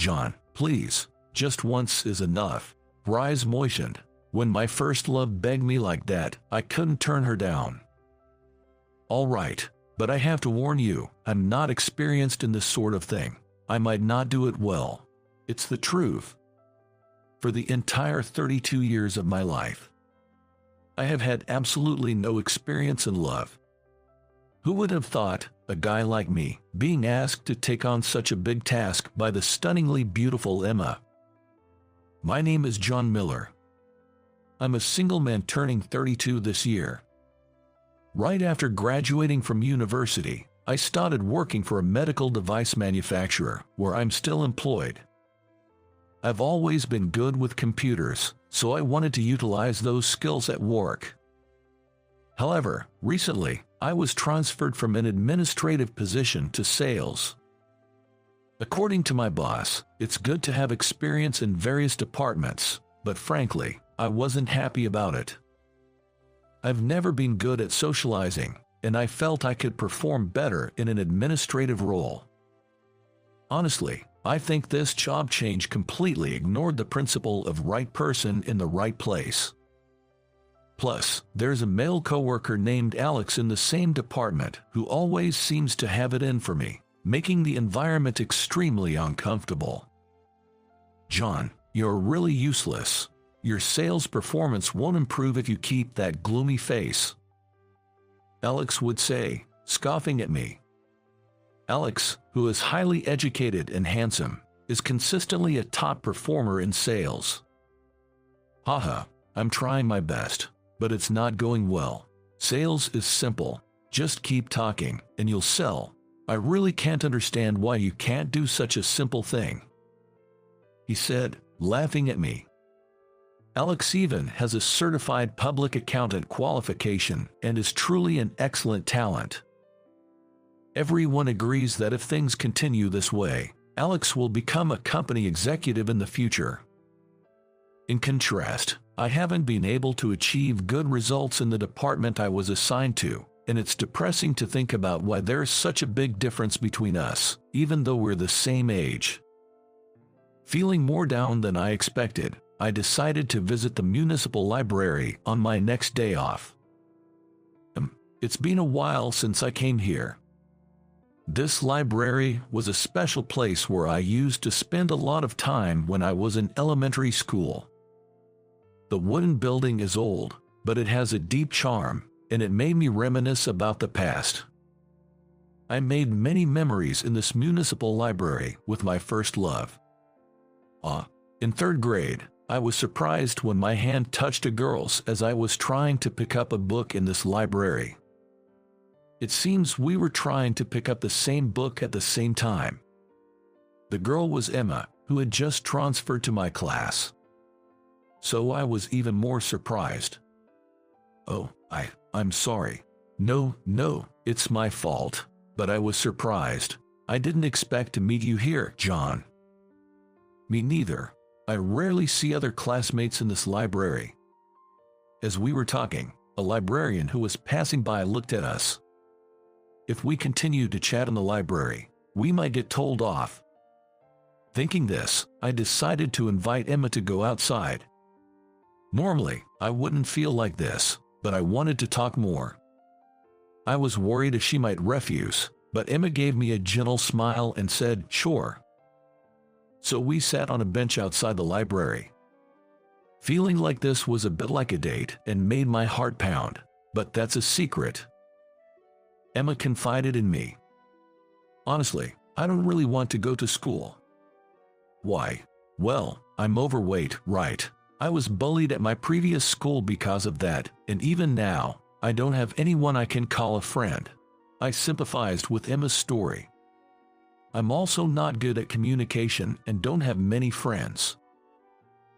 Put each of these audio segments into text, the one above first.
John, please, just once is enough. Her eyes moistened. When my first love begged me like that, I couldn't turn her down. All right, but I have to warn you, I'm not experienced in this sort of thing. I might not do it well. It's the truth. For the entire 32 years of my life, I have had absolutely no experience in love. Who would have thought, a guy like me, being asked to take on such a big task by the stunningly beautiful Emma? My name is John Miller. I'm a single man turning 32 this year. Right after graduating from university, I started working for a medical device manufacturer where I'm still employed. I've always been good with computers, so I wanted to utilize those skills at work. However, recently, I was transferred from an administrative position to sales. According to my boss, it's good to have experience in various departments, but frankly, I wasn't happy about it. I've never been good at socializing, and I felt I could perform better in an administrative role. Honestly, I think this job change completely ignored the principle of right person in the right place. Plus, there's a male coworker named Alex in the same department who always seems to have it in for me, making the environment extremely uncomfortable. John, you're really useless. Your sales performance won't improve if you keep that gloomy face, Alex would say, scoffing at me. Alex, who is highly educated and handsome, is consistently a top performer in sales. Haha, I'm trying my best, but it's not going well. Sales is simple. Just keep talking, and you'll sell. I really can't understand why you can't do such a simple thing, he said, laughing at me. Alex even has a certified public accountant qualification and is truly an excellent talent. Everyone agrees that if things continue this way, Alex will become a company executive in the future. In contrast, I haven't been able to achieve good results in the department I was assigned to, and it's depressing to think about why there's such a big difference between us, even though we're the same age. Feeling more down than I expected, I decided to visit the municipal library on my next day off. It's been a while since I came here. This library was a special place where I used to spend a lot of time when I was in elementary school. The wooden building is old, but it has a deep charm, and it made me reminisce about the past. I made many memories in this municipal library with my first love. In third grade, I was surprised when my hand touched a girl's as I was trying to pick up a book in this library. It seems we were trying to pick up the same book at the same time. The girl was Emma, who had just transferred to my class. So I was even more surprised. Oh, I'm sorry. No, it's my fault, but I was surprised. I didn't expect to meet you here, John. Me neither. I rarely see other classmates in this library. As we were talking, a librarian who was passing by looked at us. If we continued to chat in the library, we might get told off. Thinking this, I decided to invite Emma to go outside. Normally, I wouldn't feel like this, but I wanted to talk more. I was worried if she might refuse, but Emma gave me a gentle smile and said, sure. So we sat on a bench outside the library. Feeling like this was a bit like a date and made my heart pound, but that's a secret. Emma confided in me. Honestly, I don't really want to go to school. Why? Well, I'm overweight, right? I was bullied at my previous school because of that, and even now, I don't have anyone I can call a friend. I sympathized with Emma's story. I'm also not good at communication and don't have many friends.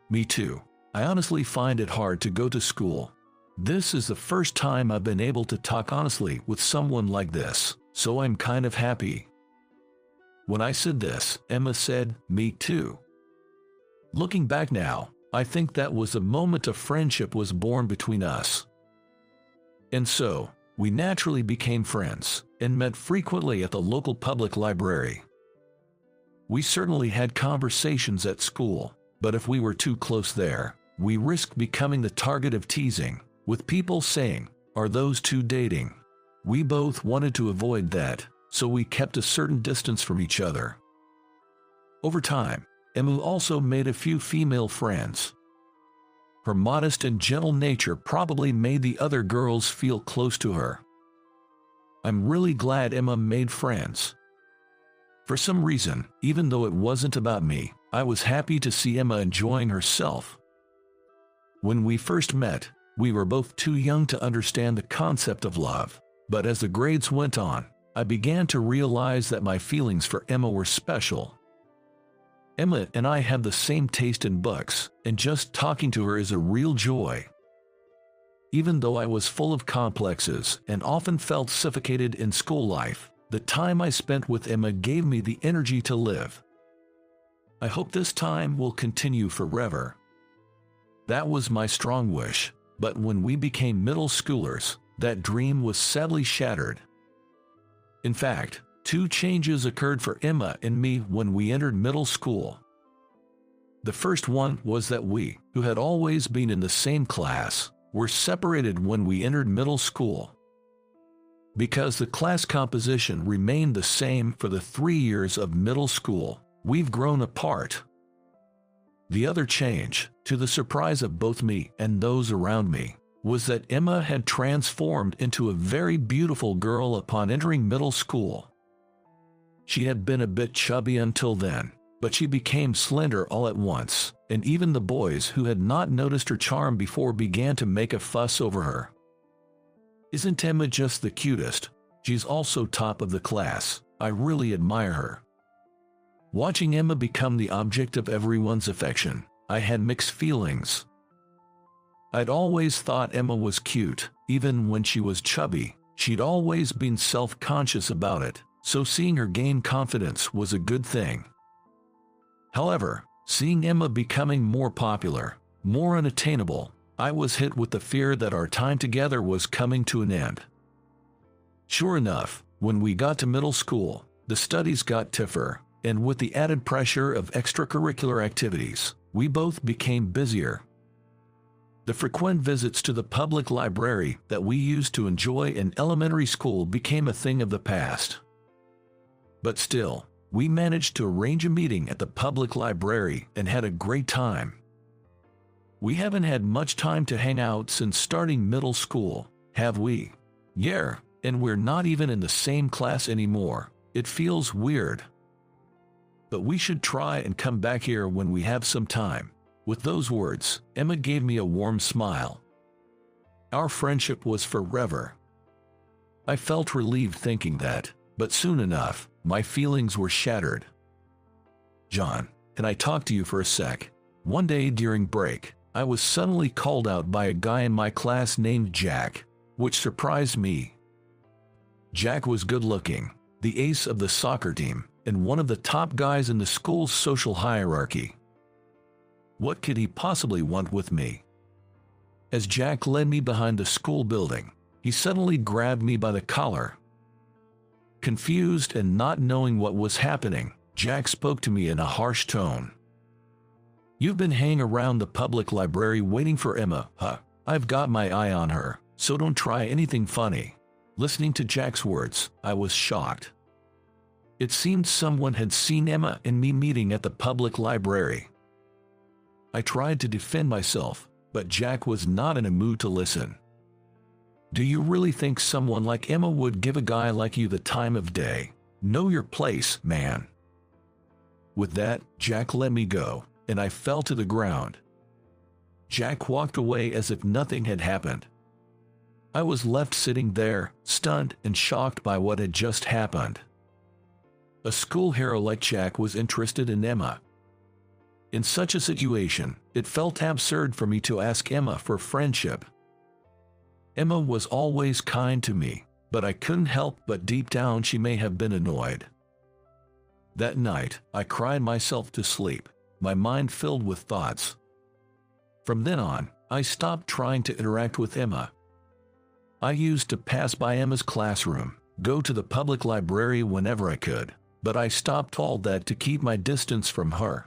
Me too. I honestly find it hard to go to school. This is the first time I've been able to talk honestly with someone like this, so I'm kind of happy. When I said this, Emma said, me too. Looking back now, I think that was the moment a friendship was born between us. And so, we naturally became friends, and met frequently at the local public library. We certainly had conversations at school, but if we were too close there, we risked becoming the target of teasing, with people saying, "Are those two dating?" We both wanted to avoid that, so we kept a certain distance from each other. Over time, Emma also made a few female friends. Her modest and gentle nature probably made the other girls feel close to her. I'm really glad Emma made friends. For some reason, even though it wasn't about me, I was happy to see Emma enjoying herself. When we first met, we were both too young to understand the concept of love, but as the grades went on, I began to realize that my feelings for Emma were special. Emma and I have the same taste in books, and just talking to her is a real joy. Even though I was full of complexes and often felt suffocated in school life, the time I spent with Emma gave me the energy to live. I hope this time will continue forever. That was my strong wish, but when we became middle schoolers, that dream was sadly shattered. In fact, 2 changes occurred for Emma and me when we entered middle school. The first one was that we, who had always been in the same class, were separated when we entered middle school. Because the class composition remained the same for the 3 years of middle school, we've grown apart. The other change, to the surprise of both me and those around me, was that Emma had transformed into a very beautiful girl upon entering middle school. She had been a bit chubby until then, but she became slender all at once, and even the boys who had not noticed her charm before began to make a fuss over her. Isn't Emma just the cutest? She's also top of the class. I really admire her. Watching Emma become the object of everyone's affection, I had mixed feelings. I'd always thought Emma was cute, even when she was chubby. She'd always been self-conscious about it, so seeing her gain confidence was a good thing. However, seeing Emma becoming more popular, more unattainable, I was hit with the fear that our time together was coming to an end. Sure enough, when we got to middle school, the studies got tougher, and with the added pressure of extracurricular activities, we both became busier. The frequent visits to the public library that we used to enjoy in elementary school became a thing of the past. But still, we managed to arrange a meeting at the public library and had a great time. We haven't had much time to hang out since starting middle school, have we? Yeah, and we're not even in the same class anymore. It feels weird. But we should try and come back here when we have some time. With those words, Emma gave me a warm smile. Our friendship was forever. I felt relieved thinking that, but soon enough, my feelings were shattered. "John, can I talk to you for a sec?" One day during break, I was suddenly called out by a guy in my class named Jack, which surprised me. Jack was good-looking, the ace of the soccer team, and one of the top guys in the school's social hierarchy. What could he possibly want with me? As Jack led me behind the school building, he suddenly grabbed me by the collar. Confused and not knowing what was happening, Jack spoke to me in a harsh tone. "You've been hanging around the public library waiting for Emma, huh? I've got my eye on her, so don't try anything funny." Listening to Jack's words, I was shocked. It seemed someone had seen Emma and me meeting at the public library. I tried to defend myself, but Jack was not in a mood to listen. "Do you really think someone like Emma would give a guy like you the time of day? Know your place, man." With that, Jack let me go, and I fell to the ground. Jack walked away as if nothing had happened. I was left sitting there, stunned and shocked by what had just happened. A school hero like Jack was interested in Emma. In such a situation, it felt absurd for me to ask Emma for friendship. Emma was always kind to me, but I couldn't help but deep down she may have been annoyed. That night, I cried myself to sleep, my mind filled with thoughts. From then on, I stopped trying to interact with Emma. I used to pass by Emma's classroom, go to the public library whenever I could, but I stopped all that to keep my distance from her.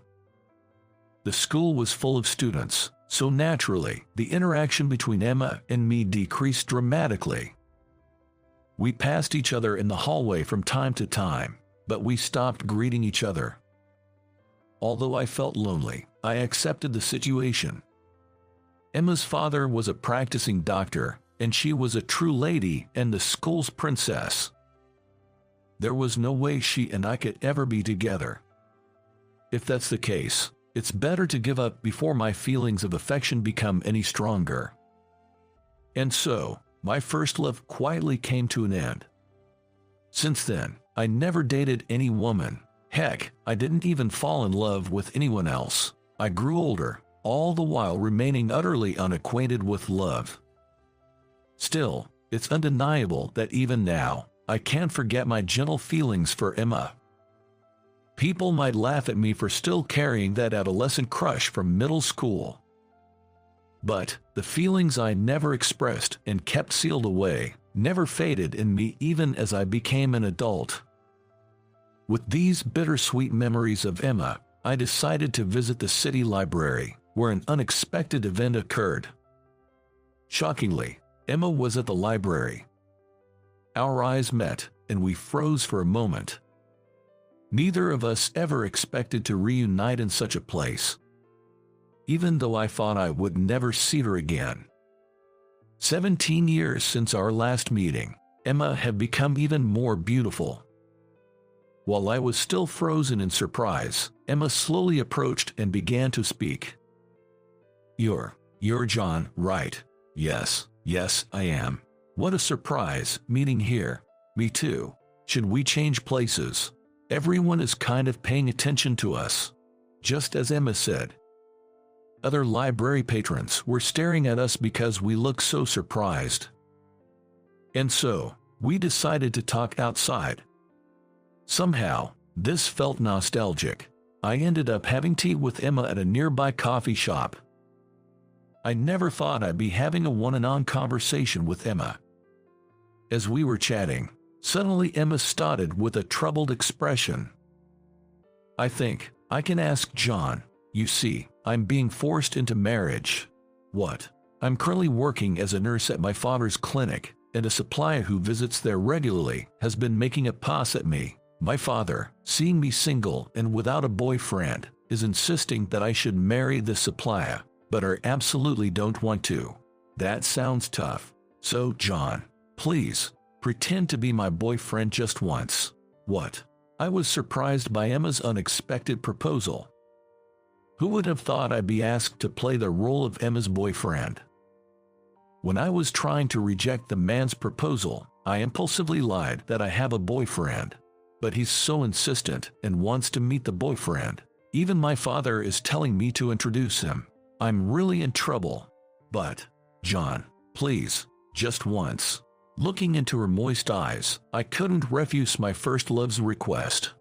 The school was full of students, so naturally, the interaction between Emma and me decreased dramatically. We passed each other in the hallway from time to time, but we stopped greeting each other. Although I felt lonely, I accepted the situation. Emma's father was a practicing doctor, and she was a true lady and the school's princess. There was no way she and I could ever be together. If that's the case, it's better to give up before my feelings of affection become any stronger. And so, my first love quietly came to an end. Since then, I never dated any woman. Heck, I didn't even fall in love with anyone else. I grew older, all the while remaining utterly unacquainted with love. Still, it's undeniable that even now, I can't forget my gentle feelings for Emma. People might laugh at me for still carrying that adolescent crush from middle school. But the feelings I never expressed and kept sealed away never faded in me even as I became an adult. With these bittersweet memories of Emma, I decided to visit the city library, where an unexpected event occurred. Shockingly, Emma was at the library. Our eyes met, and we froze for a moment. Neither of us ever expected to reunite in such a place, even though I thought I would never see her again. 17 years since our last meeting, Emma had become even more beautiful. While I was still frozen in surprise, Emma slowly approached and began to speak. You're John, right? Yes, I am. What a surprise, meeting here. Me too. Should we change places? Everyone is kind of paying attention to us. Just as Emma said. Other library patrons were staring at us because we looked so surprised. And so, we decided to talk outside. Somehow, this felt nostalgic. I ended up having tea with Emma at a nearby coffee shop. I never thought I'd be having a one-on-one conversation with Emma. As we were chatting, suddenly Emma started with a troubled expression. I think I can ask John. You see, I'm being forced into marriage. What? I'm currently working as a nurse at my father's clinic, and a supplier who visits there regularly has been making a pass at me. My father, seeing me single and without a boyfriend, is insisting that I should marry the supplier, but I absolutely don't want to. That sounds tough. So, John, please, pretend to be my boyfriend just once. What? I was surprised by Emma's unexpected proposal. Who would have thought I'd be asked to play the role of Emma's boyfriend? When I was trying to reject the man's proposal, I impulsively lied that I have a boyfriend. But he's so insistent and wants to meet the boyfriend. Even my father is telling me to introduce him. I'm really in trouble. But, John, please, just once. Looking into her moist eyes, I couldn't refuse my first love's request.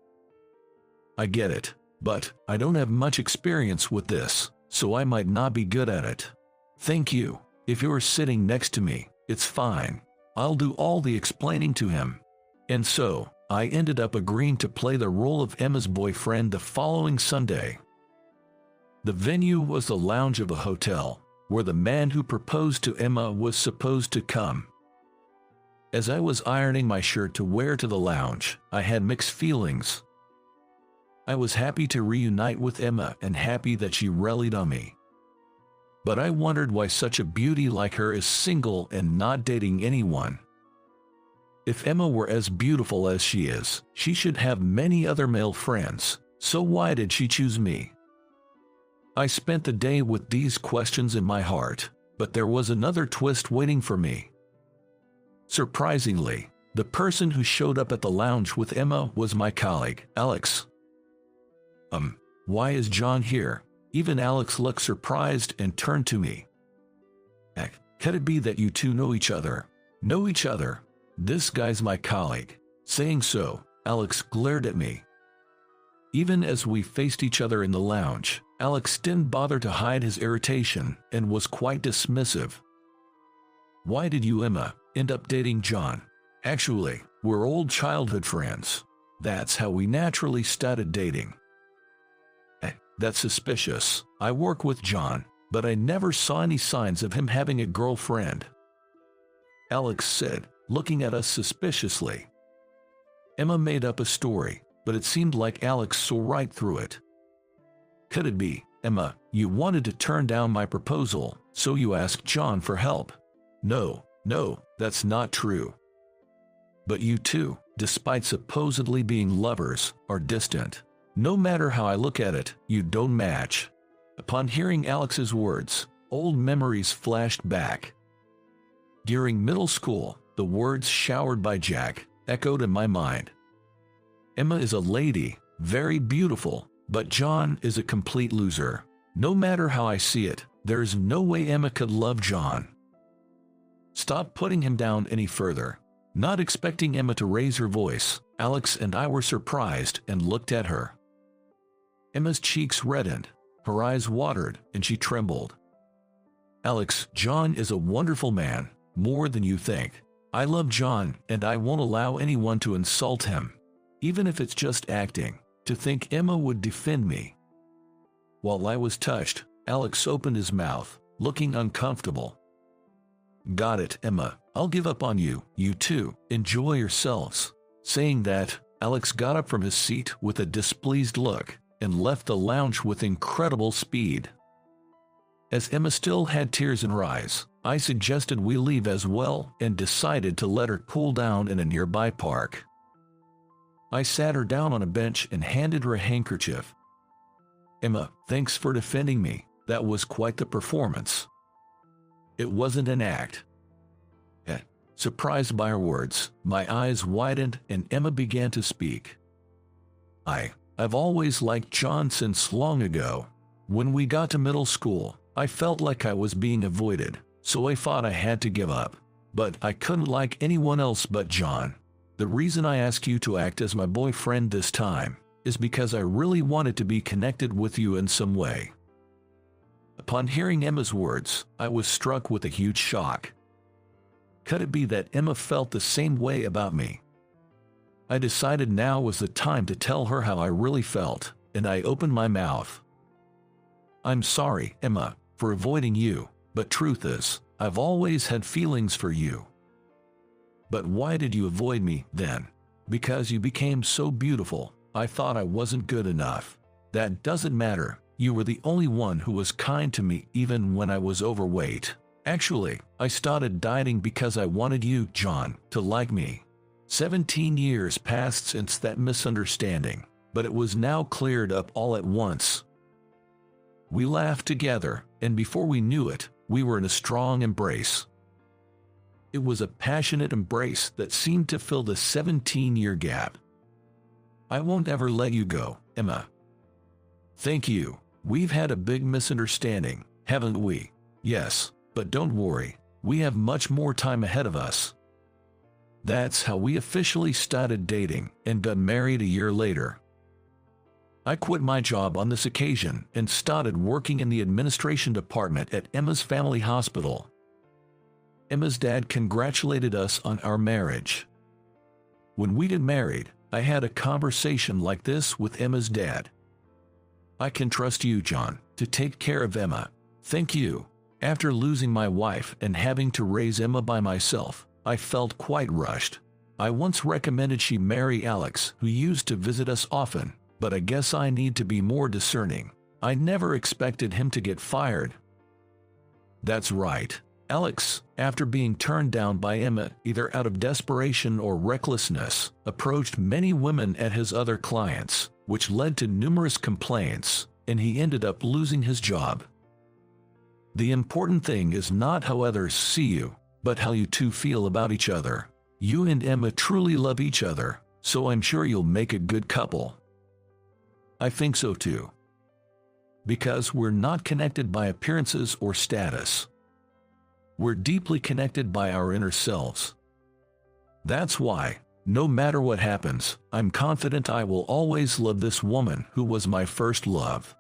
I get it, but I don't have much experience with this, so I might not be good at it. Thank you. If you're sitting next to me, it's fine. I'll do all the explaining to him. And so, I ended up agreeing to play the role of Emma's boyfriend the following Sunday. The venue was the lounge of a hotel, where the man who proposed to Emma was supposed to come. As I was ironing my shirt to wear to the lounge, I had mixed feelings. I was happy to reunite with Emma and happy that she rallied on me. But I wondered why such a beauty like her is single and not dating anyone. If Emma were as beautiful as she is, she should have many other male friends, so why did she choose me? I spent the day with these questions in my heart, but there was another twist waiting for me. Surprisingly, the person who showed up at the lounge with Emma was my colleague, Alex. Why is John here? Even Alex looked surprised and turned to me. Could it be that you two know each other? Know each other? This guy's my colleague. Saying so, Alex glared at me. Even as we faced each other in the lounge, Alex didn't bother to hide his irritation and was quite dismissive. Why did you, Emma, end up dating John? Actually, we're old childhood friends. That's how we naturally started dating. That's suspicious. I work with John, but I never saw any signs of him having a girlfriend," Alex said, looking at us suspiciously. Emma made up a story, but it seemed like Alex saw right through it. "Could it be, Emma, you wanted to turn down my proposal, so you asked John for help?" No, that's not true. But you two, despite supposedly being lovers, are distant. No matter how I look at it, you don't match." Upon hearing Alex's words, old memories flashed back. During middle school, the words showered by Jack echoed in my mind. Emma is a lady, very beautiful, but John is a complete loser. No matter how I see it, there's no way Emma could love John. Stop putting him down any further. Not expecting Emma to raise her voice, Alex and I were surprised and looked at her. Emma's cheeks reddened, her eyes watered, and she trembled. "Alex, John is a wonderful man, more than you think. I love John, and I won't allow anyone to insult him. Even if it's just acting. To think Emma would defend me." While I was touched, Alex opened his mouth, looking uncomfortable. "Got it, Emma. I'll give up on you. You two, enjoy yourselves." Saying that, Alex got up from his seat with a displeased look and left the lounge with incredible speed. As Emma still had tears in her eyes, I suggested we leave as well and decided to let her cool down in a nearby park. I sat her down on a bench and handed her a handkerchief. "Emma, thanks for defending me. That was quite the performance." It wasn't an act. Surprised by her words, my eyes widened and Emma began to speak. I've always liked John since long ago. When we got to middle school, I felt like I was being avoided, so I thought I had to give up. But I couldn't like anyone else but John. The reason I asked you to act as my boyfriend this time is because I really wanted to be connected with you in some way. Upon hearing Emma's words, I was struck with a huge shock. Could it be that Emma felt the same way about me? I decided now was the time to tell her how I really felt, and I opened my mouth. "I'm sorry, Emma, for avoiding you, but truth is, I've always had feelings for you." "But why did you avoid me, then?" "Because you became so beautiful, I thought I wasn't good enough." "That doesn't matter. You were the only one who was kind to me even when I was overweight. Actually, I started dieting because I wanted you, John, to like me." 17 years passed since that misunderstanding, but it was now cleared up all at once. We laughed together, and before we knew it, we were in a strong embrace. It was a passionate embrace that seemed to fill the 17-year gap. "I won't ever let you go, Emma." "Thank you. We've had a big misunderstanding, haven't we?" "Yes, but don't worry, we have much more time ahead of us." That's how we officially started dating and got married a year later. I quit my job on this occasion and started working in the administration department at Emma's family hospital. Emma's dad congratulated us on our marriage. When we got married, I had a conversation like this with Emma's dad. "I can trust you, John, to take care of Emma. Thank you." After losing my wife and having to raise Emma by myself, I felt quite rushed. I once recommended she marry Alex, who used to visit us often, but I guess I need to be more discerning. I never expected him to get fired. That's right. Alex, after being turned down by Emma either out of desperation or recklessness, approached many women at his other clients, which led to numerous complaints, and he ended up losing his job. The important thing is not how others see you, but how you two feel about each other. You and Emma truly love each other, so I'm sure you'll make a good couple. I think so too. Because we're not connected by appearances or status. We're deeply connected by our inner selves. That's why, no matter what happens, I'm confident I will always love this woman who was my first love.